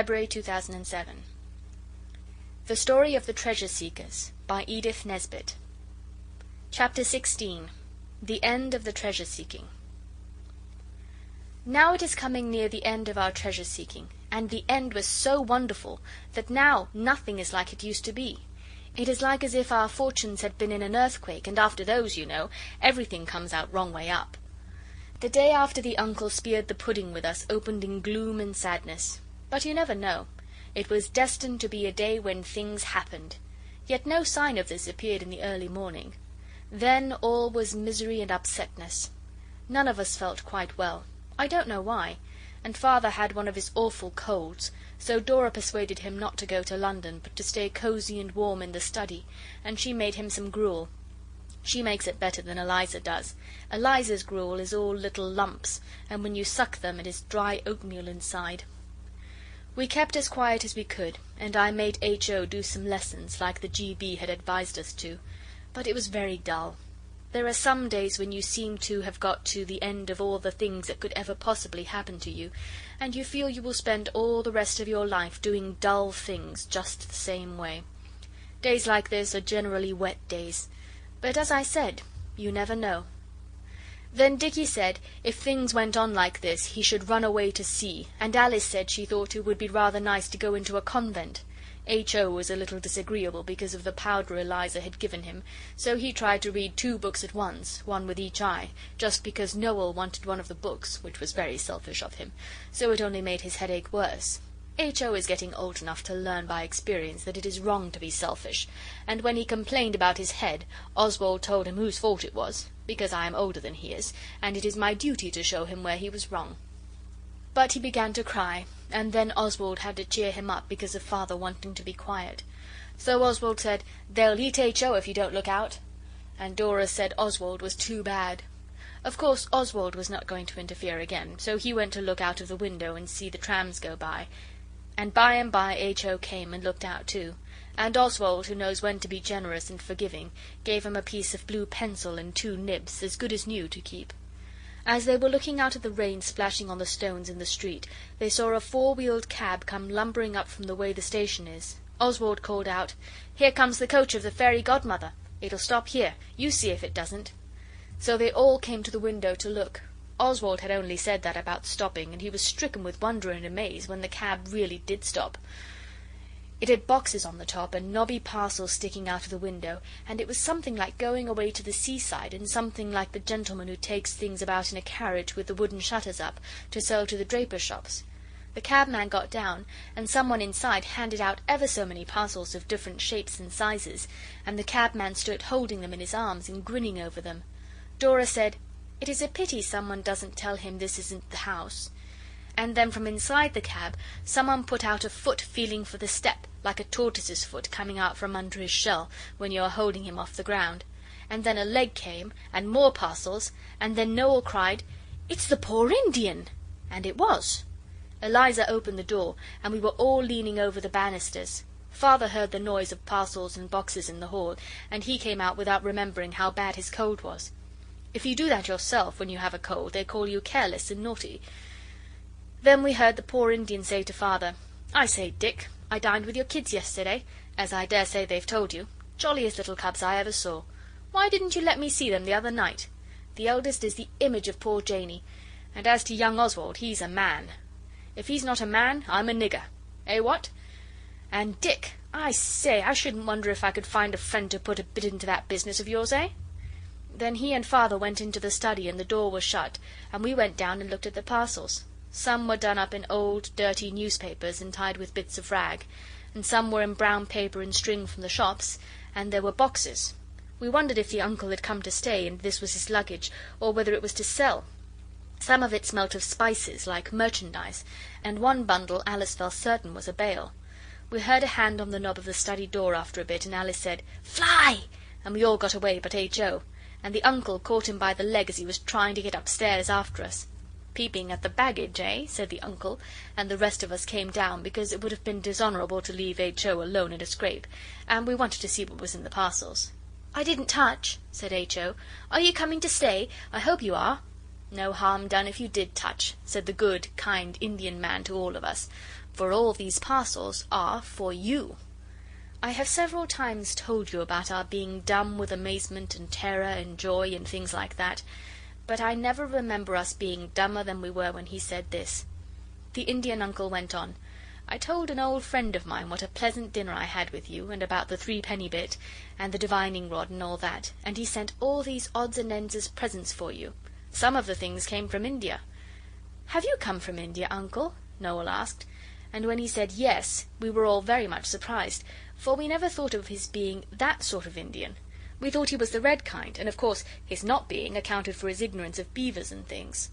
February 2007. The Story of the Treasure Seekers by Edith Nesbit. Chapter 16. The End of the Treasure Seeking. Now it is coming near the end of our treasure seeking, and the end was so wonderful that now nothing is like it used to be. It is like as if our fortunes had been in an earthquake, and after those, you know, everything comes out wrong way up. The day after the uncle speared the pudding with us opened in gloom and sadness. But you never know. It was destined to be a day when things happened. Yet no sign of this appeared in the early morning. Then all was misery and upsetness. None of us felt quite well. I don't know why, and Father had one of his awful colds, so Dora persuaded him not to go to London, but to stay cosy and warm in the study, and she made him some gruel. She makes it better than Eliza does. Eliza's gruel is all little lumps, and when you suck them it is dry oatmeal inside. We kept as quiet as we could, and I made H.O. do some lessons, like the G.B. had advised us to, but it was very dull. There are some days when you seem to have got to the end of all the things that could ever possibly happen to you, and you feel you will spend all the rest of your life doing dull things just the same way. Days like this are generally wet days, but as I said, you never know. Then Dicky said if things went on like this he should run away to sea, and Alice said she thought it would be rather nice to go into a convent. H.O. was a little disagreeable because of the powder Eliza had given him, so he tried to read 2 books at once, one with each eye, just because Noel wanted one of the books, which was very selfish of him, so it only made his headache worse. H.O. is getting old enough to learn by experience that it is wrong to be selfish, and when he complained about his head, Oswald told him whose fault it was, because I am older than he is, and it is my duty to show him where he was wrong. But he began to cry, and then Oswald had to cheer him up because of Father wanting to be quiet. So Oswald said, "They'll eat H.O. if you don't look out," and Dora said Oswald was too bad. Of course Oswald was not going to interfere again, so he went to look out of the window and see the trams go by, and by H.O. came and looked out too, and Oswald, who knows when to be generous and forgiving, gave him a piece of blue pencil and 2 nibs, as good as new, to keep. As they were looking out at the rain splashing on the stones in the street, they saw a 4-wheeled cab come lumbering up from the way the station is. Oswald called out, "Here comes the coach of the Fairy Godmother. It'll stop here. You see if it doesn't." So they all came to the window to look. Oswald had only said that about stopping, and he was stricken with wonder and amaze when the cab really did stop. It had boxes on the top and knobby parcels sticking out of the window, and it was something like going away to the seaside, and something like the gentleman who takes things about in a carriage with the wooden shutters up, to sell to the drapers' shops. The cabman got down, and someone inside handed out ever so many parcels of different shapes and sizes, and the cabman stood holding them in his arms and grinning over them. Dora said, "It is a pity someone doesn't tell him this isn't the house." And then from inside the cab someone put out a foot feeling for the step, like a tortoise's foot coming out from under his shell when you are holding him off the ground. And then a leg came, and more parcels, and then Noel cried, "It's the poor Indian!" And it was. Eliza opened the door, and we were all leaning over the banisters. Father heard the noise of parcels and boxes in the hall, and he came out without remembering how bad his cold was. If you do that yourself when you have a cold, they call you careless and naughty. Then we heard the poor Indian say to Father, "I say, Dick, I dined with your kids yesterday, as I dare say they've told you. Jolliest little cubs I ever saw. Why didn't you let me see them the other night? The eldest is the image of poor Janey, and as to young Oswald, he's a man. If he's not a man, I'm a nigger. Eh, what? And Dick, I say, I shouldn't wonder if I could find a friend to put a bit into that business of yours, eh?" Then he and Father went into the study, and the door was shut, and we went down and looked at the parcels. Some were done up in old, dirty newspapers and tied with bits of rag, and some were in brown paper and string from the shops, and there were boxes. We wondered if the uncle had come to stay and this was his luggage, or whether it was to sell. Some of it smelt of spices, like merchandise, and one bundle Alice felt certain was a bale. We heard a hand on the knob of the study door after a bit, and Alice said, "Fly!" and we all got away but H.O., and the uncle caught him by the leg as he was trying to get upstairs after us. "Peeping at the baggage, eh?" said the uncle, and the rest of us came down, because it would have been dishonourable to leave H.O. alone in a scrape, and we wanted to see what was in the parcels. "I didn't touch," said H.O. "Are you coming to stay? I hope you are." "No harm done if you did touch," said the good, kind Indian man to all of us, for all these parcels are for you. I have several times told you about our being dumb with amazement and terror and joy and things like that, but I never remember us being dumber than we were when he said this. The Indian uncle went on: I told an old friend of mine what a pleasant dinner I had with you, and about the threepenny bit, and the divining rod and all that, and he sent all these odds and ends as presents for you. Some of the things came from India. Have you come from India, Uncle? Noel asked, and when he said yes, we were all very much surprised, for we never thought of his being that sort of Indian. We thought he was the red kind, and of course his not being accounted for his ignorance of beavers and things.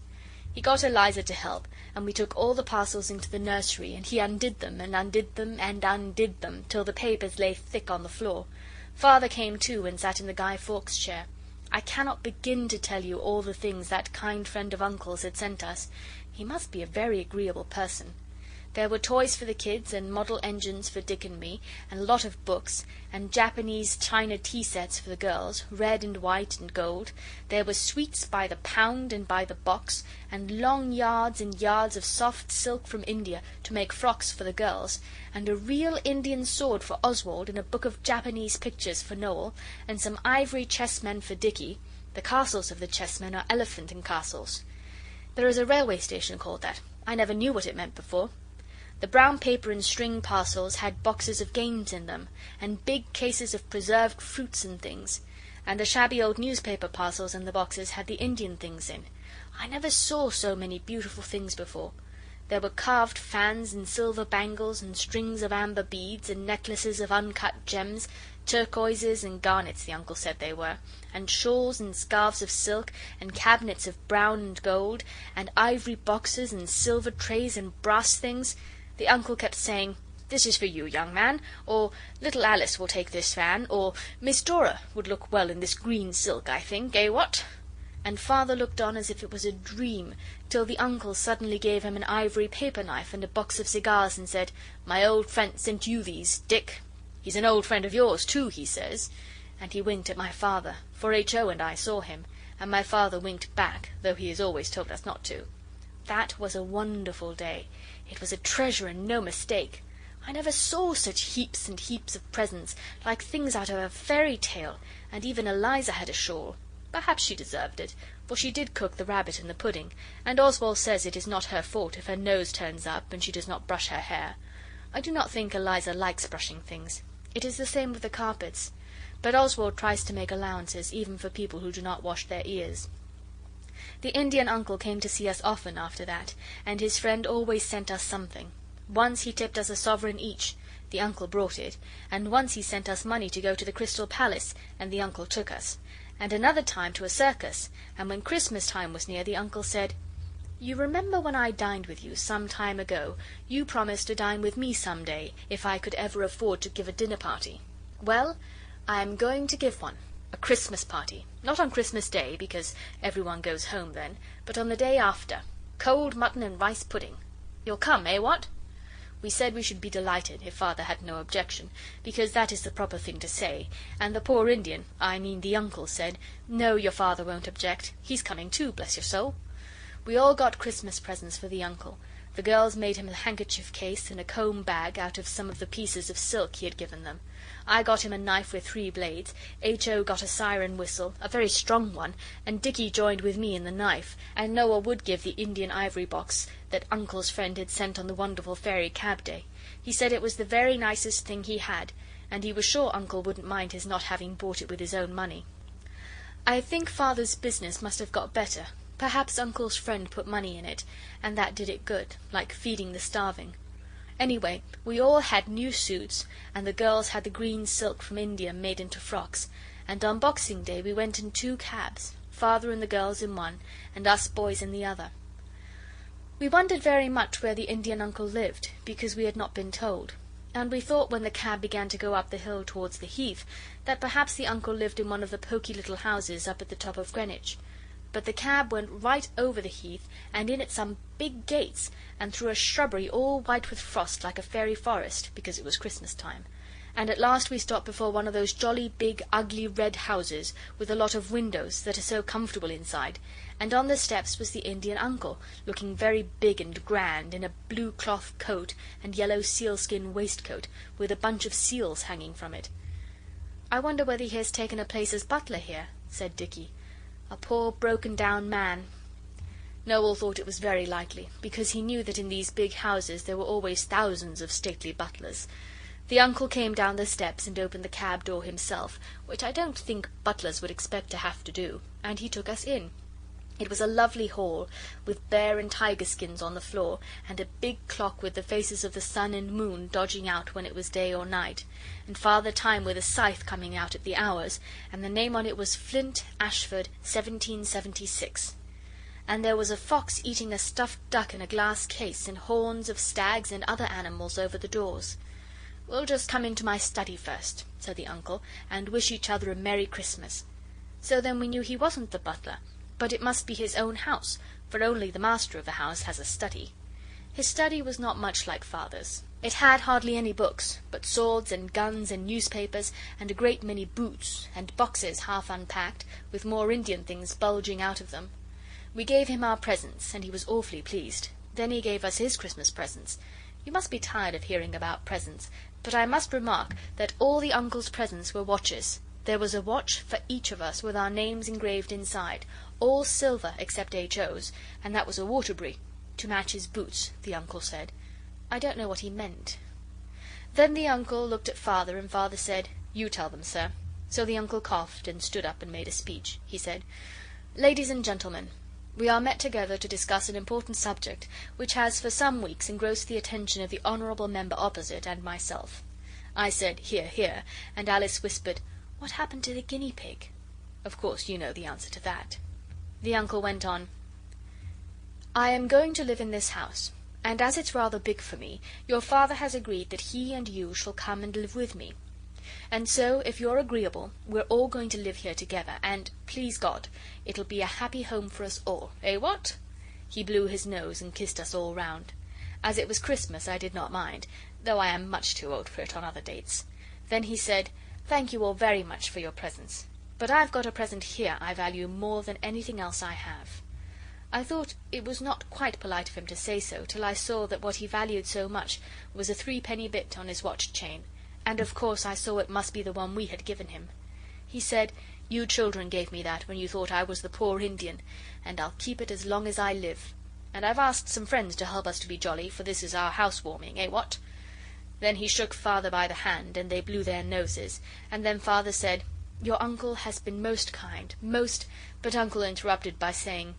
He got Eliza to help, and we took all the parcels into the nursery, and he undid them, and undid them, and undid them, till the papers lay thick on the floor. Father came too, and sat in the Guy Fawkes chair. I cannot begin to tell you all the things that kind friend of Uncle's had sent us. He must be a very agreeable person. There were toys for the kids, and model engines for Dick and me, and a lot of books, and Japanese china tea sets for the girls, red and white and gold. There were sweets by the pound and by the box, and long yards and yards of soft silk from India to make frocks for the girls, and a real Indian sword for Oswald, and a book of Japanese pictures for Noel, and some ivory chessmen for Dicky. The castles of the chessmen are elephant and castles. There is a railway station called that. I never knew what it meant before. The brown paper and string parcels had boxes of games in them, and big cases of preserved fruits and things, and the shabby old newspaper parcels in the boxes had the Indian things in. I never saw so many beautiful things before. There were carved fans and silver bangles and strings of amber beads and necklaces of uncut gems, turquoises and garnets the uncle said they were, and shawls and scarves of silk, and cabinets of brown and gold, and ivory boxes and silver trays and brass things. The uncle kept saying, "This is for you, young man," or "Little Alice will take this fan," or "Miss Dora would look well in this green silk, I think, eh, what?" And Father looked on as if it was a dream, till the uncle suddenly gave him an ivory paper knife and a box of cigars and said, "My old friend sent you these, Dick. He's an old friend of yours too, he says." And he winked at my Father, for H.O. and I saw him, and my Father winked back, though he has always told us not to. That was a wonderful day. It was a treasure and no mistake. I never saw such heaps and heaps of presents, like things out of a fairy tale, and even Eliza had a shawl. Perhaps she deserved it, for she did cook the rabbit and the pudding, and Oswald says it is not her fault if her nose turns up and she does not brush her hair. I do not think Eliza likes brushing things. It is the same with the carpets. But Oswald tries to make allowances even for people who do not wash their ears. The Indian uncle came to see us often after that, and his friend always sent us something. Once he tipped us a sovereign each. The uncle brought it, and once he sent us money to go to the Crystal Palace, and the uncle took us, and another time to a circus, and when Christmas time was near the uncle said, "You remember when I dined with you some time ago, you promised to dine with me some day, if I could ever afford to give a dinner party? Well, I am going to give one. A Christmas party. Not on Christmas Day, because everyone goes home then, but on the day after. Cold mutton and rice pudding. You'll come, eh, what?" We said we should be delighted, if Father had no objection, because that is the proper thing to say, and the poor Indian, I mean the uncle, said, "No, your Father won't object. He's coming too, bless your soul." We all got Christmas presents for the uncle. The girls made him a handkerchief case and a comb bag out of some of the pieces of silk he had given them. I got him a knife with 3 blades, H.O. got a siren whistle, a very strong one, and Dicky joined with me in the knife, and Noel would give the Indian ivory box that Uncle's friend had sent on the wonderful fairy cab day. He said it was the very nicest thing he had, and he was sure Uncle wouldn't mind his not having bought it with his own money. I think Father's business must have got better. Perhaps Uncle's friend put money in it, and that did it good, like feeding the starving. Anyway, we all had new suits, and the girls had the green silk from India made into frocks, and on Boxing Day we went in 2 cabs, Father and the girls in one, and us boys in the other. We wondered very much where the Indian uncle lived, because we had not been told, and we thought when the cab began to go up the hill towards the Heath that perhaps the uncle lived in one of the poky little houses up at the top of Greenwich. But the cab went right over the Heath, and in at some big gates, and through a shrubbery all white with frost like a fairy forest, because it was Christmas time. and at last we stopped before one of those jolly big ugly red houses with a lot of windows that are so comfortable inside, and on the steps was the Indian uncle, looking very big and grand, in a blue cloth coat and yellow sealskin waistcoat, with a bunch of seals hanging from it. "I wonder whether he has taken a place as butler here," said Dicky. "A poor broken down man." Noel thought it was very likely, because he knew that in these big houses there were always thousands of stately butlers. The uncle came down the steps and opened the cab door himself, which I don't think butlers would expect to have to do, and he took us in. It was a lovely hall, with bear and tiger skins on the floor, and a big clock with the faces of the sun and moon dodging out when it was day or night, and Father Time with a scythe coming out at the hours, and the name on it was Flint, Ashford, 1776. And there was a fox eating a stuffed duck in a glass case, and horns of stags and other animals over the doors. "We'll just come into my study first," said the uncle, "and wish each other a Merry Christmas." So then we knew he wasn't the butler, but it must be his own house, for only the master of the house has a study. His study was not much like Father's. It had hardly any books, but swords and guns and newspapers, and a great many boots, and boxes half unpacked, with more Indian things bulging out of them. We gave him our presents, and he was awfully pleased. Then he gave us his Christmas presents. You must be tired of hearing about presents, but I must remark that all the uncle's presents were watches. There was a watch for each of us with our names engraved inside, all silver except H.O.'s, and that was a Waterbury, to match his boots, the uncle said. I don't know what he meant. Then the uncle looked at Father, and Father said, "You tell them, sir." So the uncle coughed and stood up and made a speech. He said, "Ladies and gentlemen, we are met together to discuss an important subject which has for some weeks engrossed the attention of the honourable member opposite and myself." I said, "Hear, hear," and Alice whispered, "What happened to the guinea pig?" Of course you know the answer to that. The uncle went on, "I am going to live in this house, and as it's rather big for me, your Father has agreed that he and you shall come and live with me. And so, if you're agreeable, we're all going to live here together, and, please God, it'll be a happy home for us all. Eh, what?" He blew his nose and kissed us all round. As it was Christmas, I did not mind, though I am much too old for it on other dates. Then he said, "Thank you all very much for your presents, but I've got a present here I value more than anything else I have." I thought it was not quite polite of him to say so, till I saw that what he valued so much was a 3-penny bit on his watch chain, and of course I saw it must be the one we had given him. He said, "You children gave me that when you thought I was the poor Indian, and I'll keep it as long as I live. And I've asked some friends to help us to be jolly, for this is our housewarming, eh, what?" Then he shook Father by the hand, and they blew their noses, and then Father said, "Your uncle has been most kind, most—" But Uncle interrupted by saying,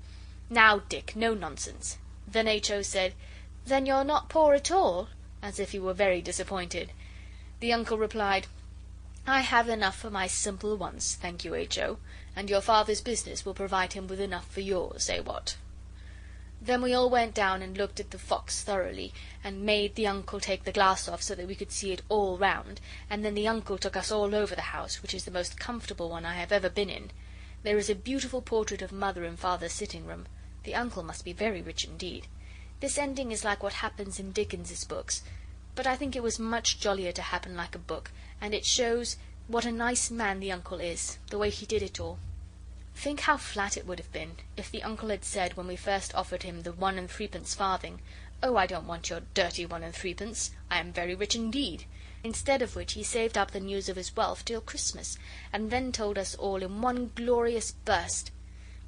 "Now, Dick, no nonsense." Then H.O. said, "Then you're not poor at all?" as if he were very disappointed. The uncle replied, "I have enough for my simple wants, thank you, H.O., and your Father's business will provide him with enough for yours, eh, what?" Then we all went down and looked at the fox thoroughly, and made the uncle take the glass off so that we could see it all round, and then the uncle took us all over the house, which is the most comfortable one I have ever been in. There is a beautiful portrait of Mother in Father's sitting room. The uncle must be very rich indeed. This ending is like what happens in Dickens's books, but I think it was much jollier to happen like a book, and it shows what a nice man the uncle is, the way he did it all. Think how flat it would have been if the uncle had said, when we first offered him the 1 and 3 farthing, "Oh, I don't want your dirty 1 and 3, I am very rich indeed." Instead of which he saved up the news of his wealth till Christmas, and then told us all in one glorious burst.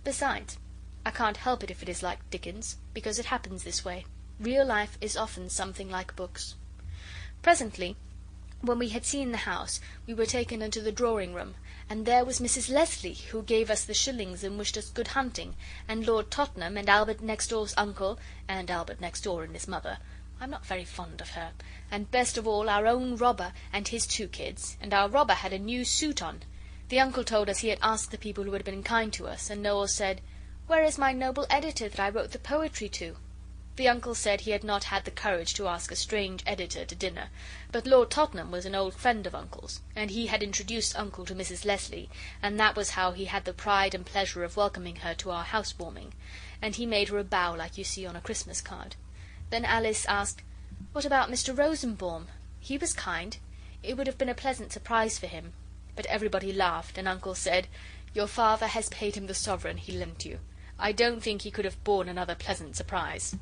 Besides, I can't help it if it is like Dickens, because it happens this way. Real life is often something like books. Presently, when we had seen the house, we were taken into the drawing-room, and there was Mrs. Leslie, who gave us the shillings and wished us good hunting, and Lord Tottenham, and Albert next door's uncle, and Albert next door and his mother. I'm not very fond of her. And best of all, our own Robber and his 2 kids, and our Robber had a new suit on. The uncle told us he had asked the people who had been kind to us, and Noel said, "Where is my noble editor that I wrote the poetry to?" The uncle said he had not had the courage to ask a strange editor to dinner, but Lord Tottenham was an old friend of Uncle's, and he had introduced Uncle to Mrs. Leslie, and that was how he had the pride and pleasure of welcoming her to our housewarming, and he made her a bow like you see on a Christmas card. Then Alice asked, "What about Mr. Rosenbaum? He was kind. It would have been a pleasant surprise for him. But everybody laughed, and Uncle said, "Your father has paid him the sovereign he lent you. I don't think he could have borne another pleasant surprise."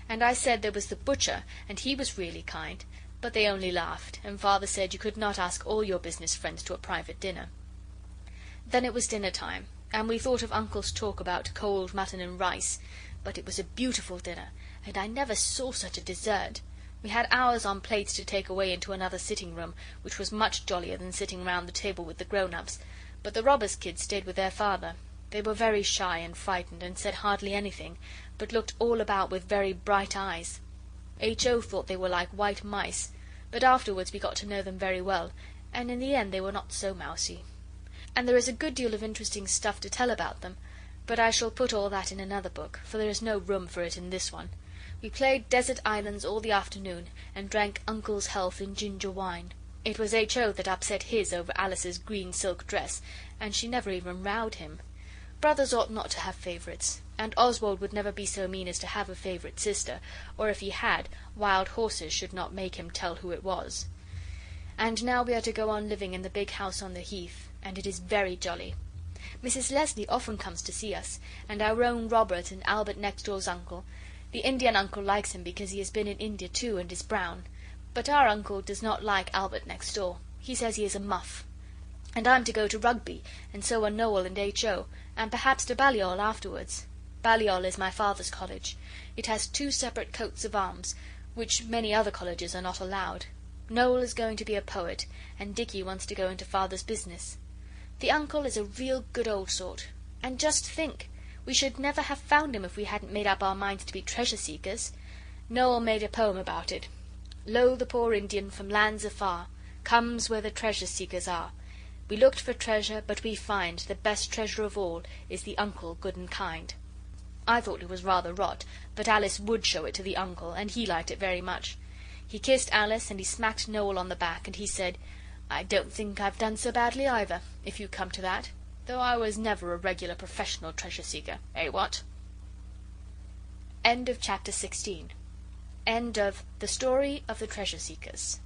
And I said there was the butcher, and he was really kind, but they only laughed, and Father said you could not ask all your business friends to a private dinner. Then it was dinner time, and we thought of Uncle's talk about cold mutton and rice, but it was a beautiful dinner, and I never saw such a dessert. We had ours on plates to take away into another sitting room, which was much jollier than sitting round the table with the grown-ups, but the robbers' kids stayed with their father. They were very shy and frightened, and said hardly anything, but looked all about with very bright eyes. H.O. thought they were like white mice, but afterwards we got to know them very well, and in the end they were not so mousy. And there is a good deal of interesting stuff to tell about them, but I shall put all that in another book, for there is no room for it in this one. We played desert islands all the afternoon, and drank Uncle's health in ginger wine. It was H.O. that upset his over Alice's green silk dress, and she never even rowed him. Brothers ought not to have favourites, and Oswald would never be so mean as to have a favourite sister, or if he had, wild horses should not make him tell who it was. And now we are to go on living in the big house on the Heath, and it is very jolly. Mrs. Leslie often comes to see us, and our own Robert and Albert next door's uncle. The Indian uncle likes him because he has been in India too and is brown, but our uncle does not like Albert next door. He says he is a muff. And I'm to go to Rugby, and so are Noel and H.O., and perhaps to Balliol afterwards. Balliol is my father's college. It has 2 separate coats of arms, which many other colleges are not allowed. Noel is going to be a poet, and Dicky wants to go into Father's business. The uncle is a real good old sort. And just think, we should never have found him if we hadn't made up our minds to be treasure seekers. Noel made a poem about it. Lo, the poor Indian from lands afar comes where the treasure seekers are. We looked for treasure, but we find the best treasure of all is the uncle good and kind. I thought it was rather rot, but Alice would show it to the uncle, and he liked it very much. He kissed Alice, and he smacked Noel on the back, and he said, "I don't think I've done so badly either, if you come to that, though I was never a regular professional treasure seeker, eh, what?" End of chapter 16. End of The Story of the Treasure Seekers.